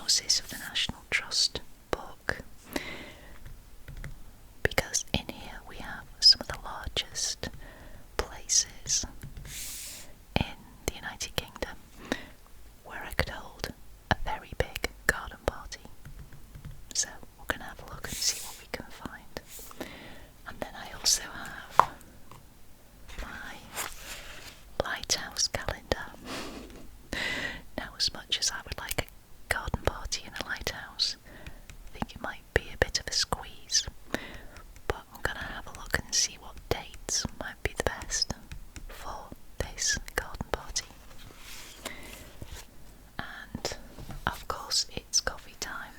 Houses of the National Trust book, because in here we have some of the largest places in the United Kingdom where I could hold a very big garden party. So we're going to have a look and see what we can find. And then I also have my lighthouse calendar. Now, as much as I would like a garden party in a lighthouse, I think it might be a bit of a squeeze, but I'm going to have a look and see what dates might be the best for this garden party. And of course it's coffee time.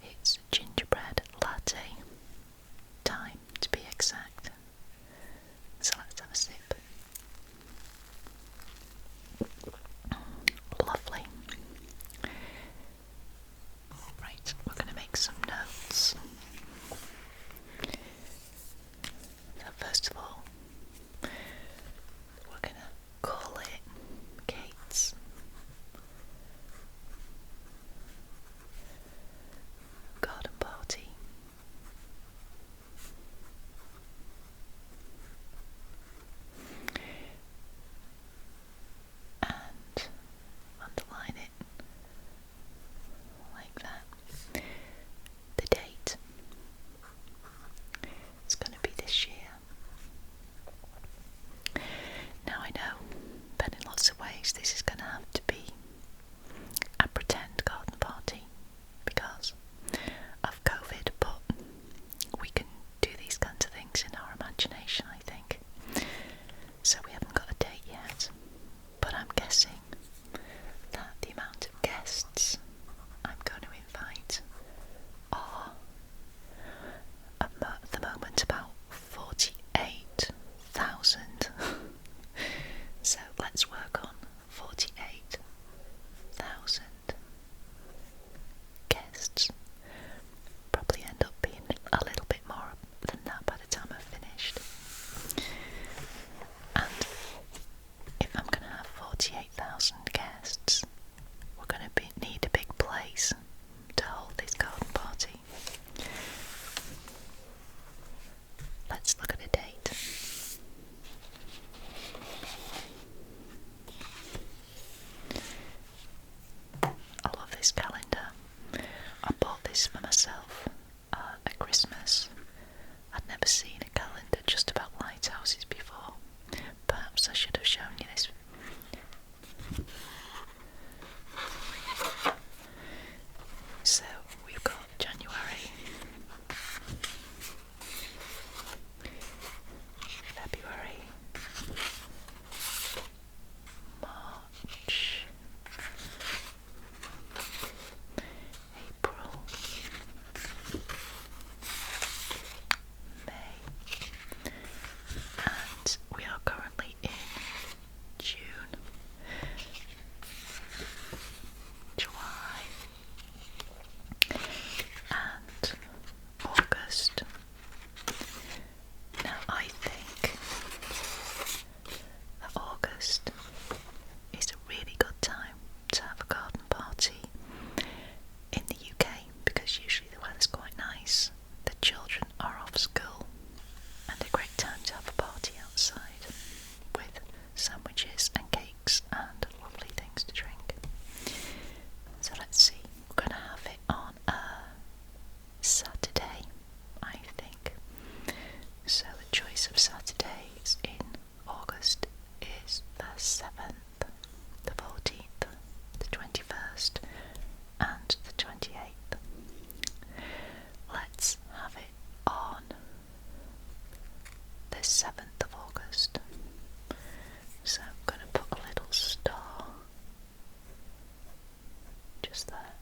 It's gingerbread latte time, to be exact. So let's have a sip. Lovely. Right, we're going to make some notes. So first of all, we're going to call it Kate's garden party. And underline it like that. The date, it's going to be this year. Now I know that in lots of ways this is going to have to be a pretend garden party because of COVID, but we can do these kinds of things in our imagination, I think. So we haven't got a date yet, but I'm guessing that the amount of guests I'm going to invite are at the moment about 48,000. So let's work on 48,000 guests. Probably end up being a little bit more than that by the time I've finished. And if I'm going to have 48,000 guests, we're going to need a big place to hold this garden party. Let's look at a date. I love this calendar. I bought this for myself at Christmas. I'd never seen a calendar just about lighthouses before. Perhaps I should have shown you this. So we've got January, February, March, April, May, and we are currently in June, July, and August. Now I think that August is a really good time to have a garden party in the UK because usually the weather's quite nice, the children are off school, and a great time to have a party outside with sandwiches and cakes and lovely things to drink. So let's see, we're going to have it on a Saturday, I think. So the choice of Saturdays in August is the 7th, the 14th, the 21st and the 28th. Let's have it on the 7th of August. So I'm going to put a little star just there.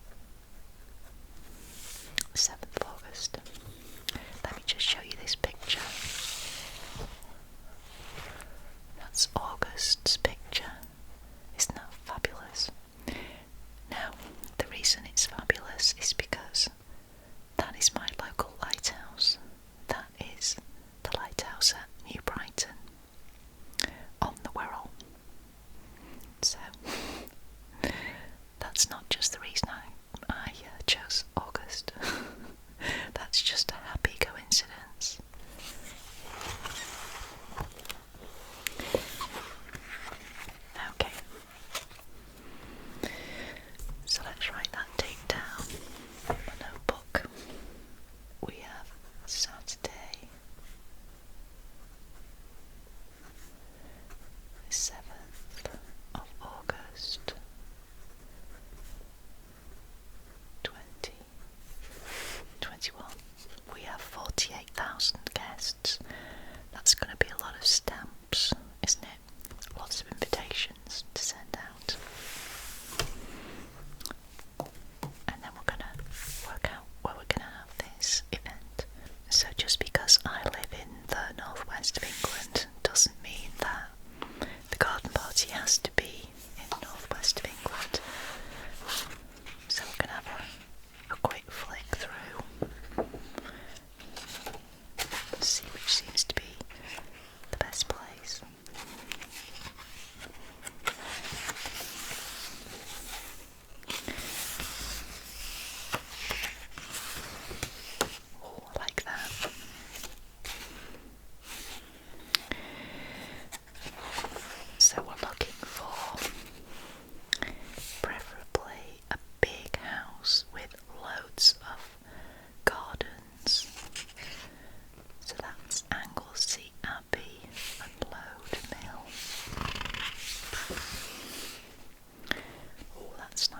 7th of August. Let me just show you this picture. That's August's picture. Isn't that fabulous? Now, the reason it's fabulous is because that is my local lighthouse. That is the lighthouse at New Brighton on the Wirral. So that's not just the reason I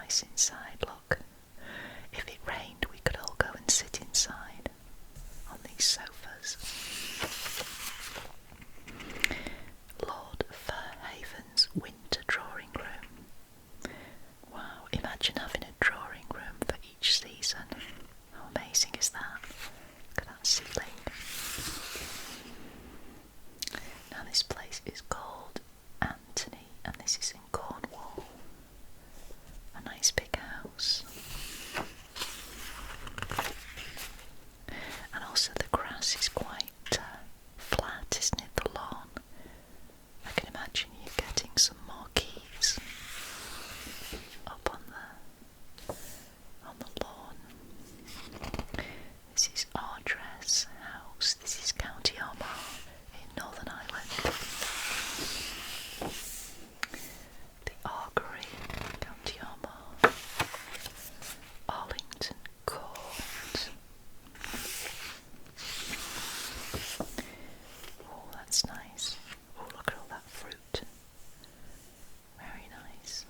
nice inside, look. If it rained, we could all go and sit inside on these sofas. Lord Fairhaven's winter drawing room. Wow, imagine having a drawing room for each season. How amazing is that? Look at that ceiling. Now this place is called Anthony, and this is in Cornwall. A nice big house. And also the grass is quite flat, isn't it, the lawn? I can imagine you getting some more keys up on the lawn. This is Ardres House. This is County Armagh in Northern Ireland. The Argery, County Armagh. Arlington Court. Oh, that's nice. Oh, look at all that fruit. Very nice.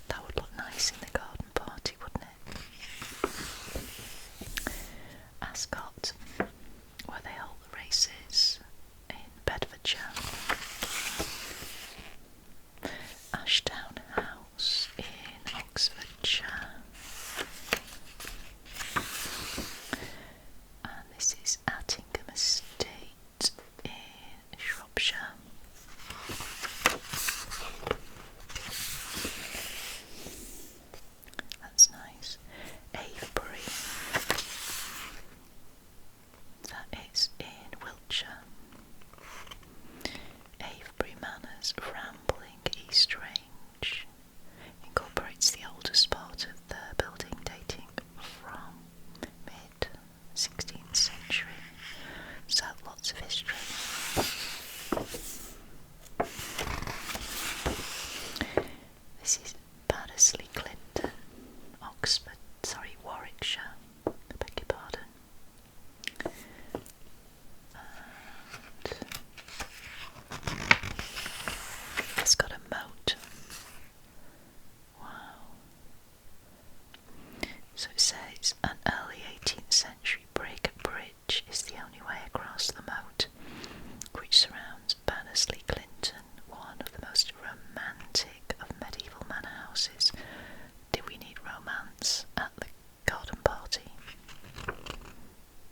That would look nice in the garden party, wouldn't it? Ascot, where they hold the races in Bedfordshire. Ashdown House in Oxfordshire. And this is Attingham Estate in Shropshire. That's nice. Avebury. That is in Wiltshire. Avebury Manor's rambling East Range incorporates the oldest part of the building dating from mid-16th century, so lots of history. This is Baddesley Clinton, Warwickshire, I beg your pardon. And it's got a moat. Wow. So it says an early 18th century brick bridge is the only way across the moat, which surrounds Baddesley Clinton, one of the most romantic of medieval manor houses. Did we need romance at the garden party?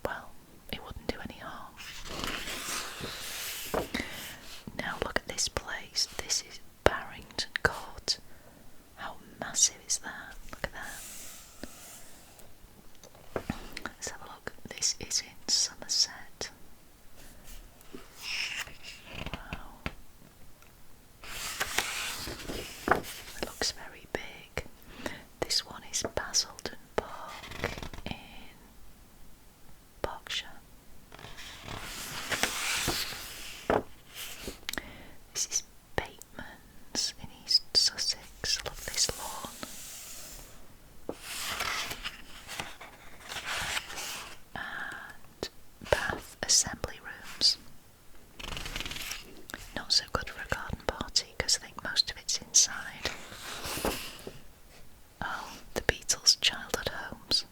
Well, it wouldn't do any harm. Now look at this place. This is Barrington Court. How massive is that? Look at that. Let's have a look. This is in Somerset. Wow. It looks very big. This one is Basildon Park in Berkshire. This is Bateman's in East Sussex. Look at this lawn. And Bath Assembly Rooms. Not so good for a garden party because I think most of it's inside. Oh, the Beatles' childhood homes.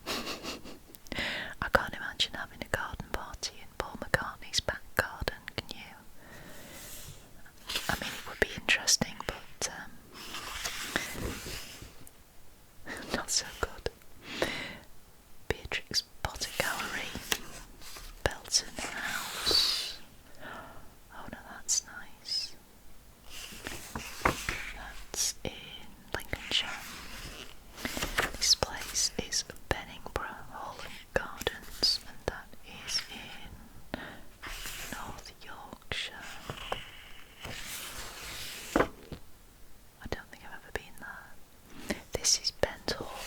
I can't imagine having a garden party in Paul McCartney's back garden, can you? I mean, it would be interesting, but not so good. Beatrix Potter Gallery, Belton House. Oh no, that's nice. That's in Lincolnshire. This place is Benningborough Hall and Gardens, and that is in North Yorkshire. I don't think I've ever been there. This is Bent Hall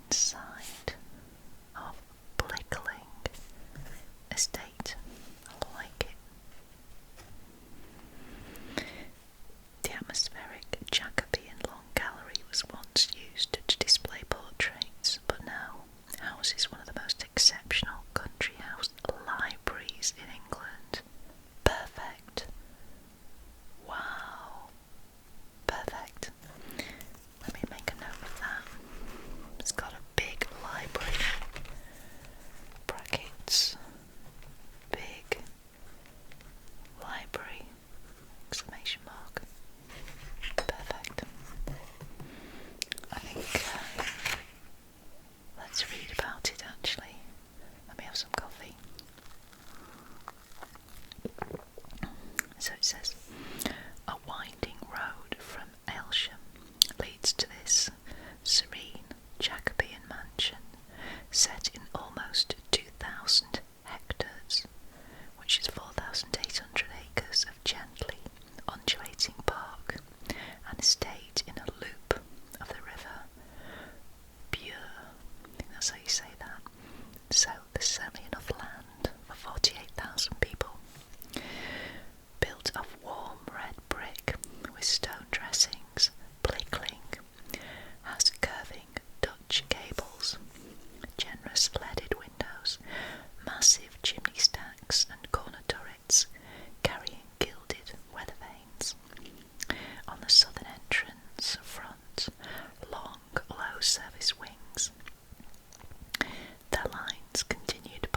inside of Blickling estate. I like it. The atmospheric Jacobean Long Gallery was once used to display portraits, but now houses one of the most exceptional country house libraries in England. Perfect. Wow. Perfect. Let me make a note of that. It's got a big library. Brackets. Big library. Exclamation mark. Perfect. I think let's read about it actually. Let me have some coffee. So it says, a winding road from Aylsham leads to this serene Jacobean mansion set in almost 2,000 hectares, which is 4,800 acres of gently undulating park, and estate in a loop of the river Bure. I think that's how you say that. So there's certainly enough land for 48,000 people. Built of warm red brick with stone dressings, Blickling has curving Dutch gables, generous leaded windows, massive chimney stacks and corner turrets carrying gilded weather vanes. On the southern entrance front, long low service wings. Their lines continued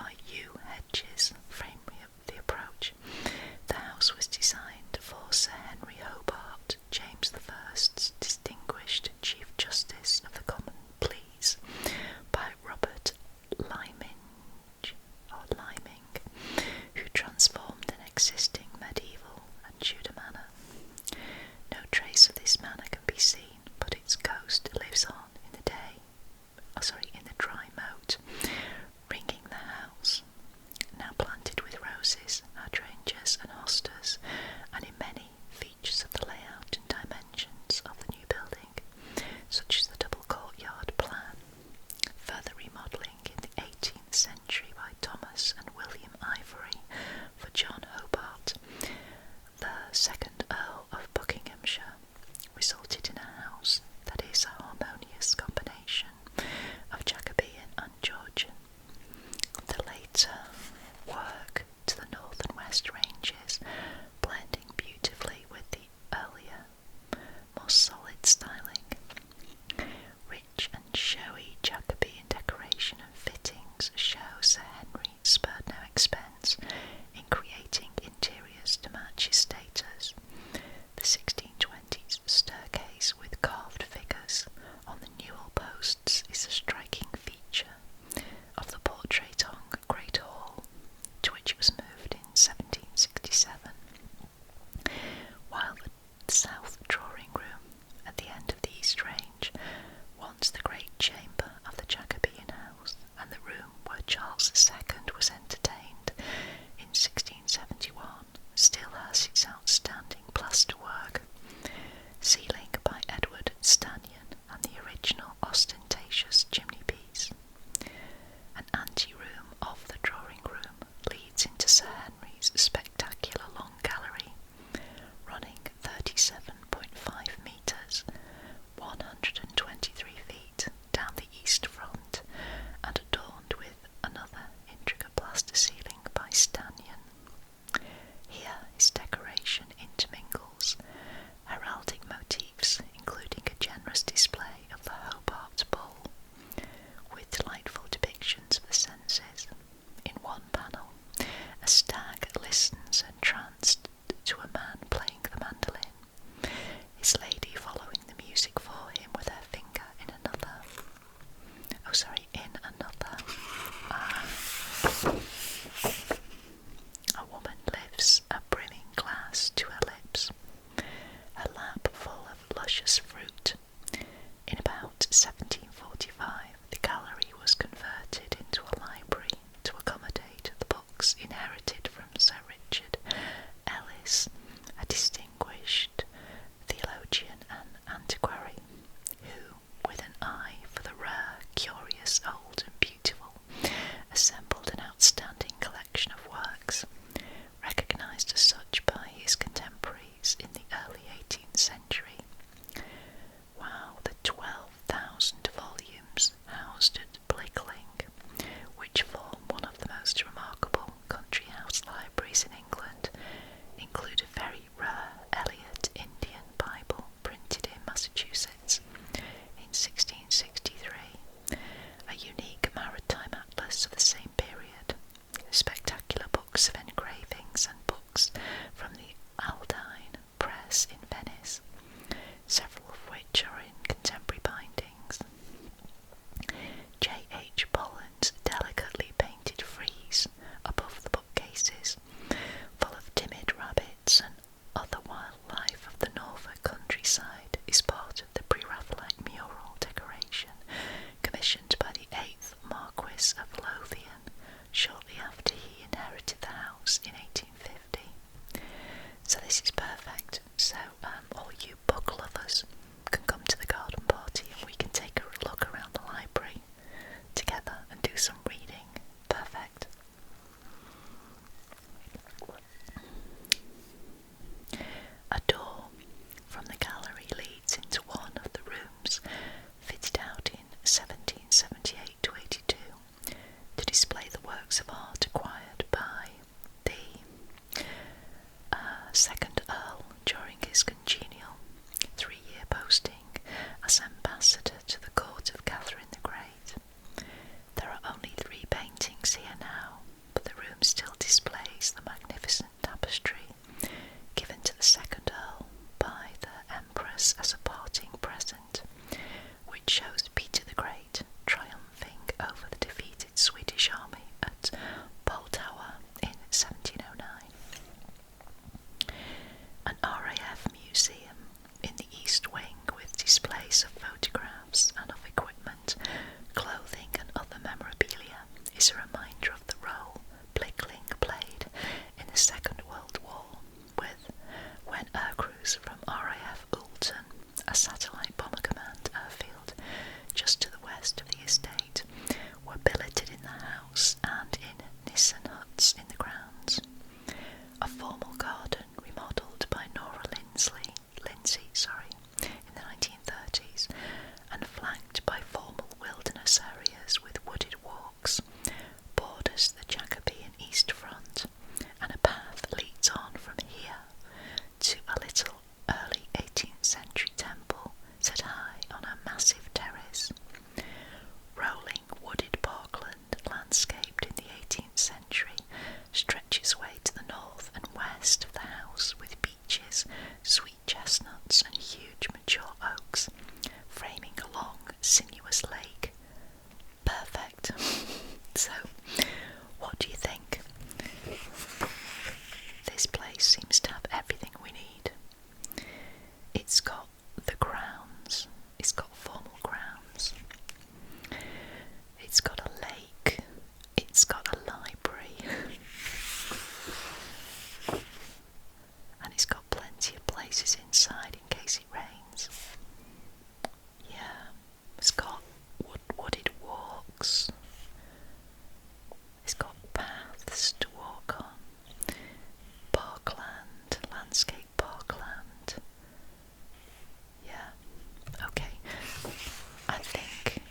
It's got a lake, it's got a library, and it's got plenty of places inside in case it rains. Yeah, it's got wooded walks, it's got paths to walk on, parkland, landscape parkland. Yeah, okay. I think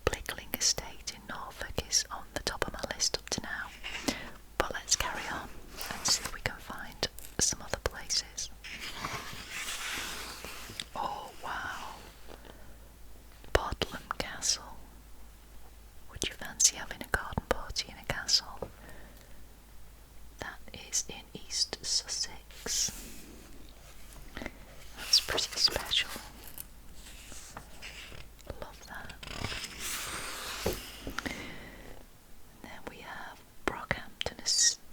Blickling Estate in Norfolk is on the top of my list up to now, but let's carry on and see if we can find some other places. Oh wow, Bodlem Castle. Would you fancy having a garden party in a castle? That is in East Sussex. That's pretty special. Love that. And then we have Brockhampton Estate.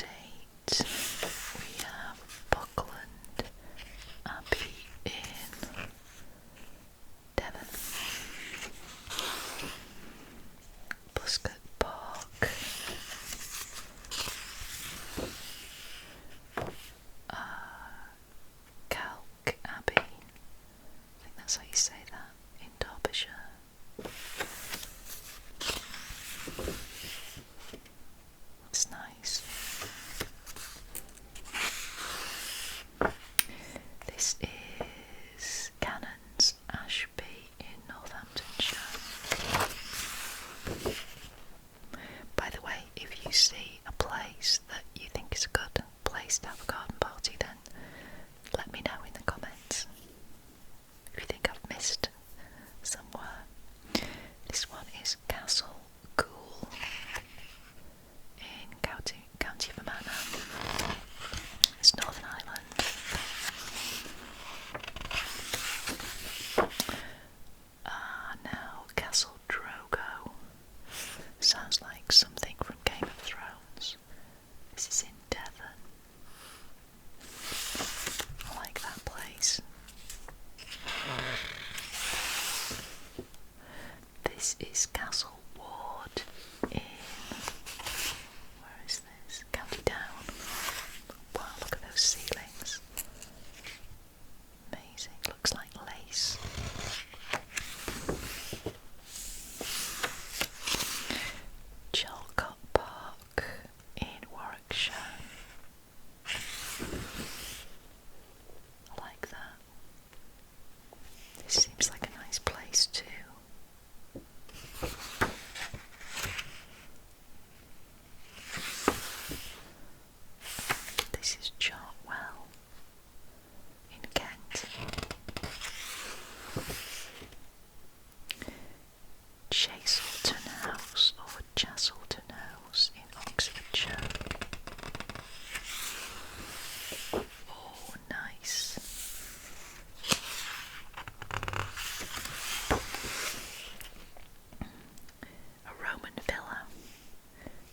We have Buckland Abbey in Devon. Buscott Park. Calc Abbey. I think that's how you say that in Derbyshire. That's nice. This is Cannons Ashby in Northamptonshire. By the way, if you see a place that you think is a good place to have a garden party, then let me know in the comments if you think I've missed somewhere. This one is Castle Cool in County Fermanagh. It's Northern Ireland. Now Castle Drogo. Sounds like something from Game of Thrones. This is in Devon. I like that place. This is Castle Ward in, where is this? County Down. Wow, look at those ceilings. Amazing, looks like lace. Chalcott Park in Warwickshire. I like that. This seems like a nice place too. This is Chartwell in Kent. Chasselton House or Chasselton House in Oxfordshire. Oh, nice. A Roman villa.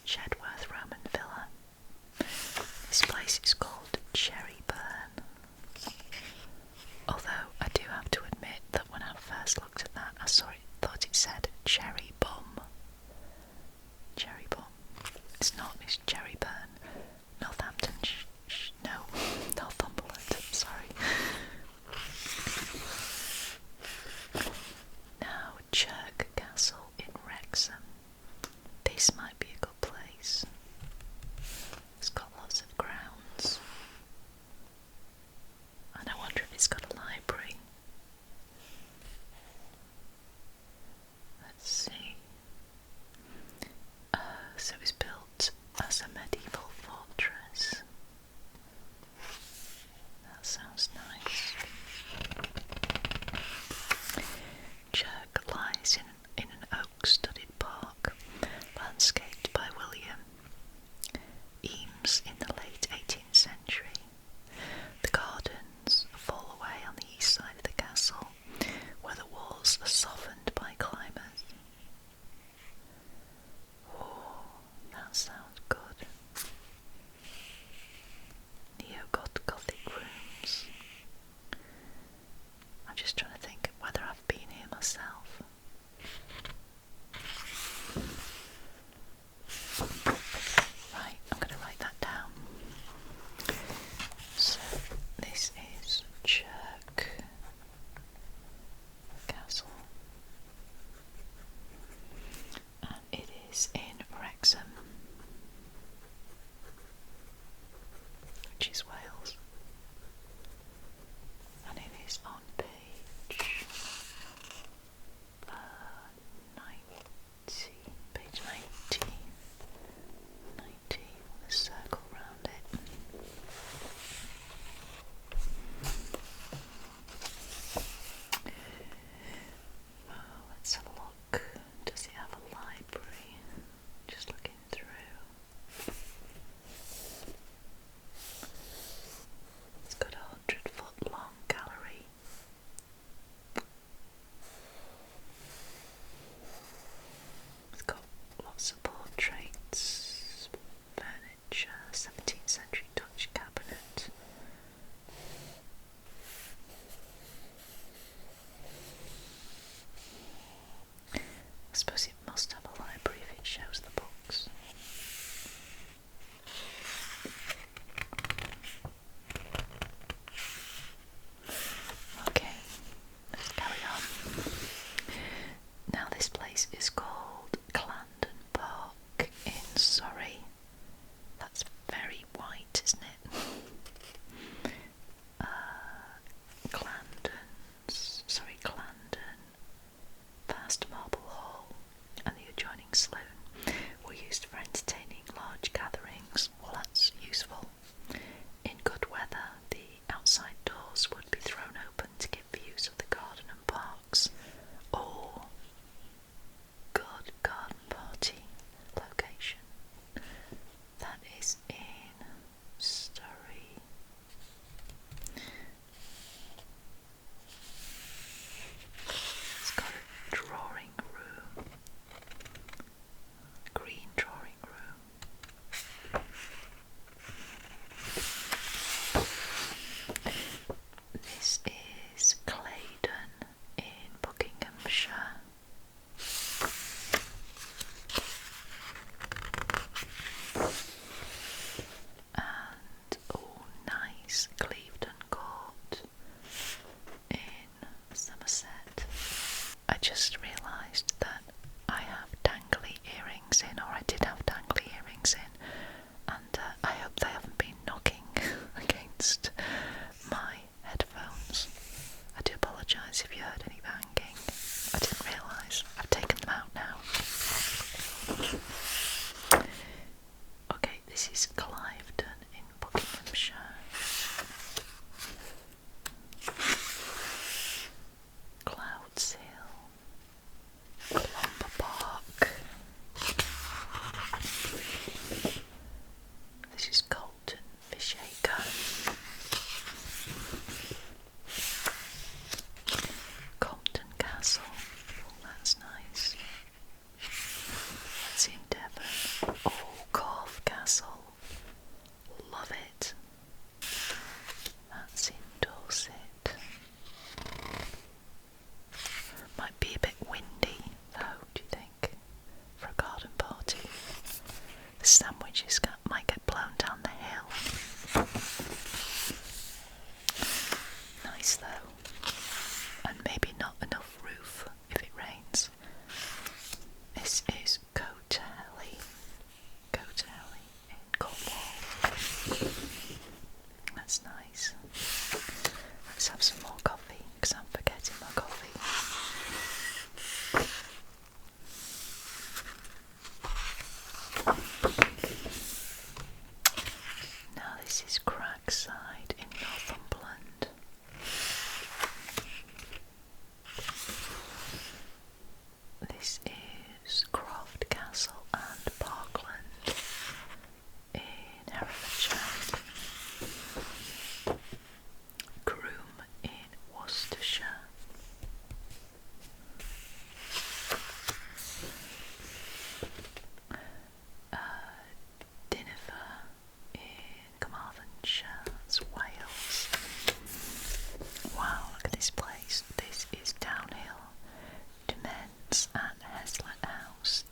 Chedworth Roman Villa. This place is called Cherryburn. Although I do have to admit that when I first looked at that, I thought it said Cherry Bum. Cherry Bum. It's not, it's Cherryburn. Northampton, Northumberland, sorry. Now, Chirk Castle in Wrexham. This might be a good place. It's got lots of grounds. And I wonder if it's got a library. Let's see. So it's built as a medieval fortress. That sounds nice. Chirk lies in an oak-studded park, landscaped by William Eames in the late 18th century. The gardens fall away on the east side of the castle, where the walls are softened by climbers. Oh, that sounds good. Neo-Gothic rooms. I'm just trying to think whether I've been here myself. is in Wrexham, which is Wales, and it is on page 90, page 90, 90, with a circle round it. Oh, let's have a look. Does it have a library? Just looking through. It's got a 100-foot long gallery. It's got lots of portraits, furniture, 17th century Dutch cabinet. I suppose it must have a library if it shows the books. Okay, let's carry on. Now this place is called Clarendon Park in Surrey. That's very white, isn't it? Clarendon, vast marble hall and the adjoining saloon were used for entertaining large gatherings. Well, that's useful. In good weather, the outside doors would be thrown open to give views of the garden and parks. Or good garden party location. That is in Surrey. It's got a drawing room, green drawing room. This is Claydon in Buckinghamshire. And, oh nice, Clevedon Court in Somerset. I just realised that I have dangly earrings in, or I did have dangly earrings in, and I hope they haven't been knocking against my headphones. I do apologise if you heard any banging. I didn't realise. I've taken them out now. Okay, this is Clivedon in Buckinghamshire. Clouds Hill, Columba Park. This is Colton Fishaker. Compton Castle. Oh, that's nice. That's in Devon. Oh, Corfe Castle. Love it. That's in Dorset. Might be a bit windy though, do you think, for a garden party? The sandwiches might get blown down the hill. Nice though, and maybe not enough roof if it rains. This is Coatelli in Cornwall. That's nice. Let's have some more coffee, because I'm forgetting my coffee. Now this is Cragside in Northumberland. This is Croft Castle and Parkland in Herefordshire. Groom in Worcestershire. Dinifer in Carmarthenshire, that's Wales. Wow, look at this place. This is downhill. Dements at Heslet House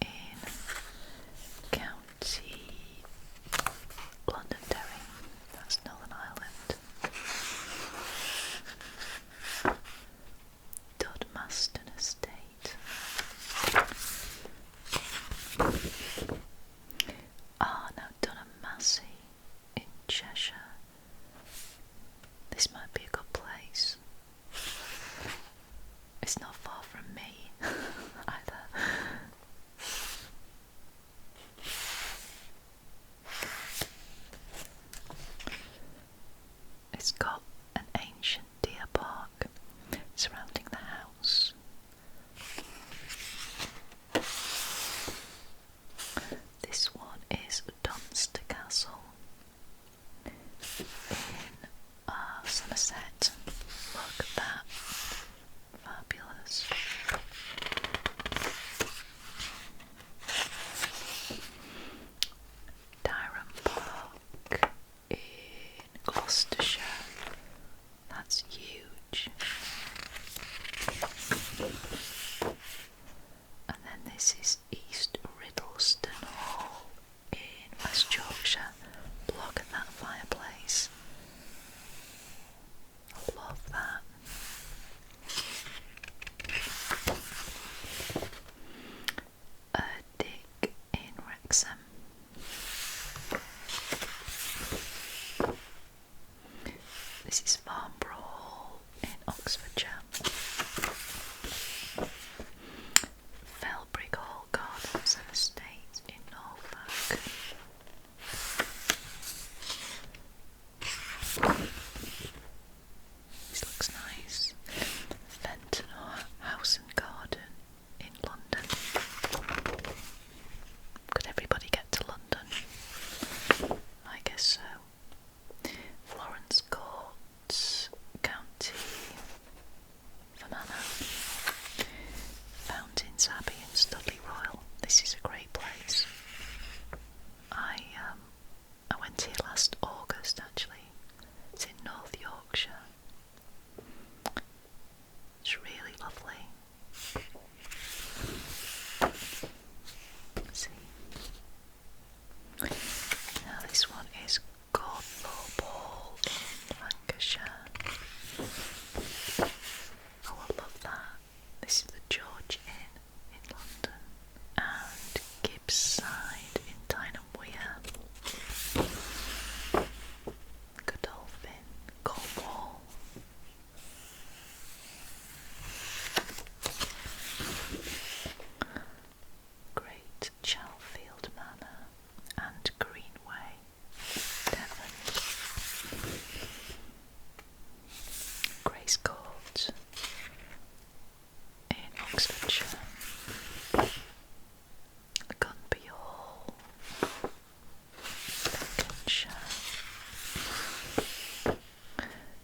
This is East Riddleston Hall in West Yorkshire. Look at that fireplace. I love that. Dick in Wrexham. This is Farnborough Hall in Oxfordshire. Felbrigg Hall Gardens and Estates in Norfolk. This looks nice. Fenton House and Garden in London. Could everybody get to London? I guess so. Florence Court, County Fermanagh. Fountains Abbey and Studley Royal. This is a great place. I went here last August actually. It's in North Yorkshire. It's really lovely. Let's see. Now this one is Gawthorpe Hall in Lancashire. Oh, I love that. This is the George Inn in London and Gibbside in Tyneham Weir. Godolphin, Cornwall. Great Chalfield Manor and Greenway, Devon. Grace Court in Oxfordshire. Gunby Hall, Lincolnshire.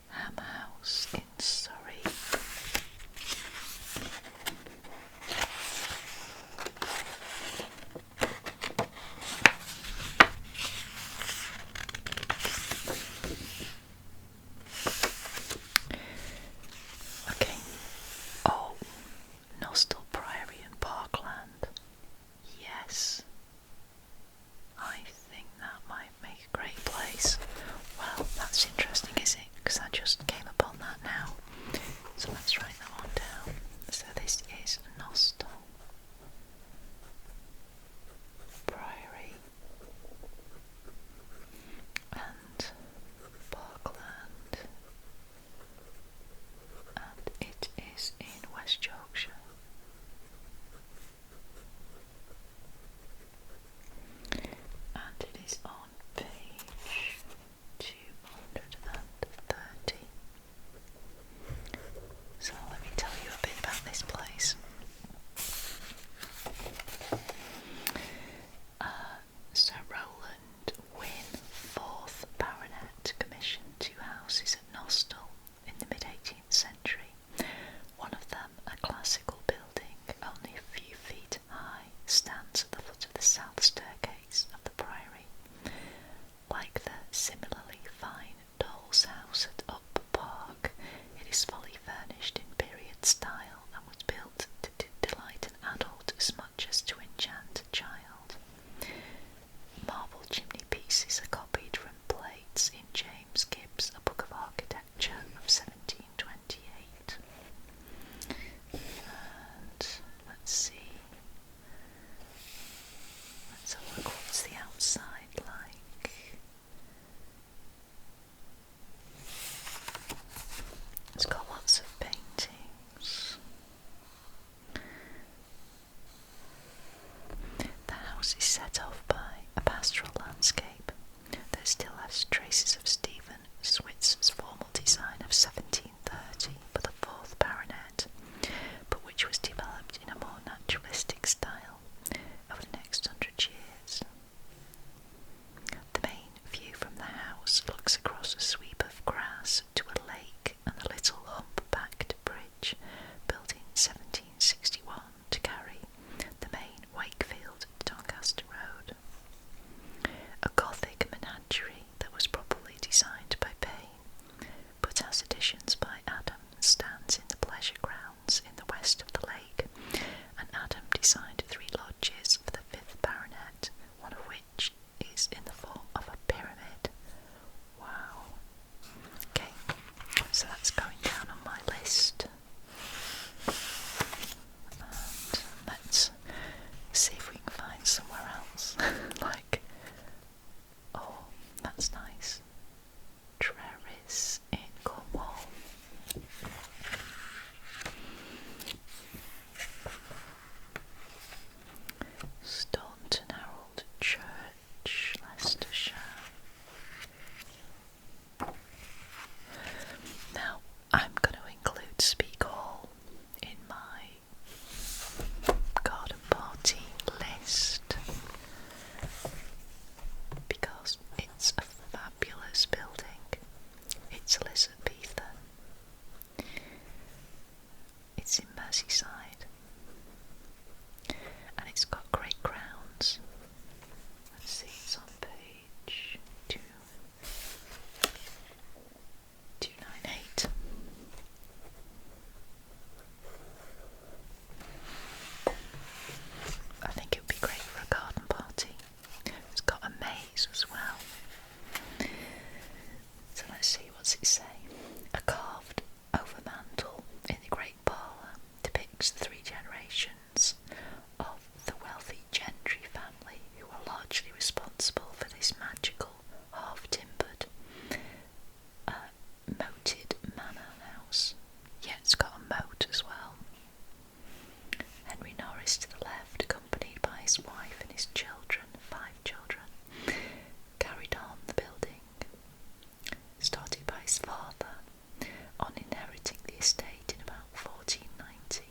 Ham House in Surrey. Okay. Oh, Nostell Priory and Parkland. Yes. I think that might make a great place. Well, that's interesting, is it? Because I just came upon that now. So let's write that one down. So this is Nostell Priory and Parkland, and it is in West Yorkshire. And it is on page 230. So let me tell you a bit about this place. Sir Rowland Wynne, 4th Baronet, commissioned 2 houses at Nostell in the mid-18th century. One of them, a classical building only a few feet high, stands at the foot of the south staircase of the priory. Like the similarly fine Doll's House at Up Park, it is fully furnished in period style and was built to delight an adult as much as to enchant a child. Marble chimney pieces are copied from plates in James Gibbs' A Book of Architecture of 1728. And let's see. Let's have a look. What's the outside like? It's got lots of paintings. The house is set off by a pastoral landscape that still has traces of Stephen Switzer's formal design of 1730 for the 4th Baronet, but which was developed in a more naturalistic style over the next 100 years. The main view from the house looks across a sweep of grass to a lake and a little hump-backed bridge built in 1761 to carry the main Wakefield to Doncaster Road. A Gothic menagerie that was probably designed by Payne, but has additions by his children, 5 children, carried on the building, started by his father, on inheriting the estate in about 1490.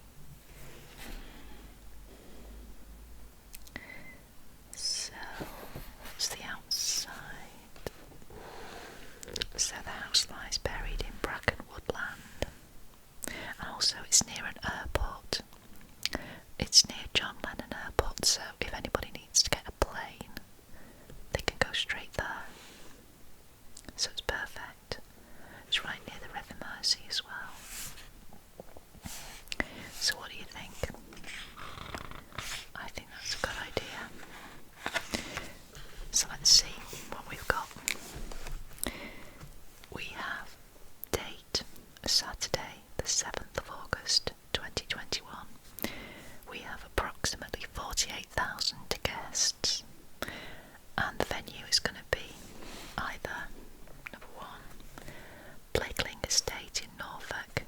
So, what's the outside? So the house lies buried in Bracken woodland, and also it's near an airport. It's near John Lennon Airport, so if anybody needs to get a plane, they can go straight there. So it's perfect. It's right near the River Mersey as well. So what do you think? I think that's a good idea. So let's see what we've got. We have date Saturday the 7th of August 2021. We have approximately 48,000 guests, and the venue is going to be either number 1, Blickling Estate in Norfolk.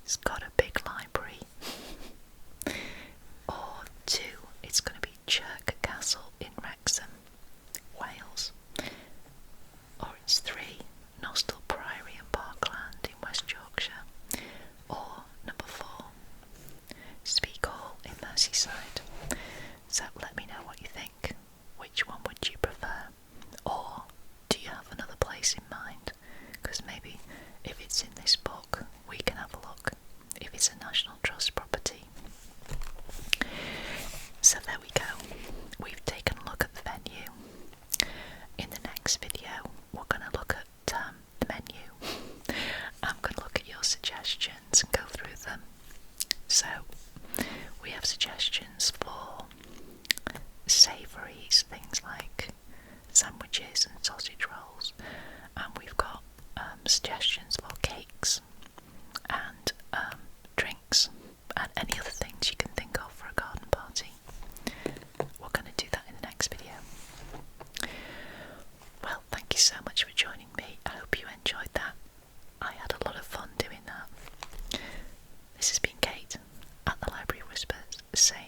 It's got a big library. Or 2, it's going to be Chirk Castle in Wrexham, Wales. Or it's 3, Nostell Priory and Parkland in West Yorkshire. Or number 4, Speak Hall in Merseyside. So let me know what you think. Which one would you prefer? Or do you have another place in mind? Because maybe if it's in this book, we can have a look. If it's a National Trust property. So there we go. We've taken a look at the venue. In the next video, we're going to look at the menu. I'm going to look at your suggestions and go through them. So, we have suggestions for savouries, things like sandwiches and sausage rolls, and we've got suggestions for cakes and drinks and any other things you can think of for a garden party. We're going to do that in the next video. Well, thank you so much for joining me. I hope you enjoyed that. I had a lot of fun doing that. This has been Kate at the Library Whispers saying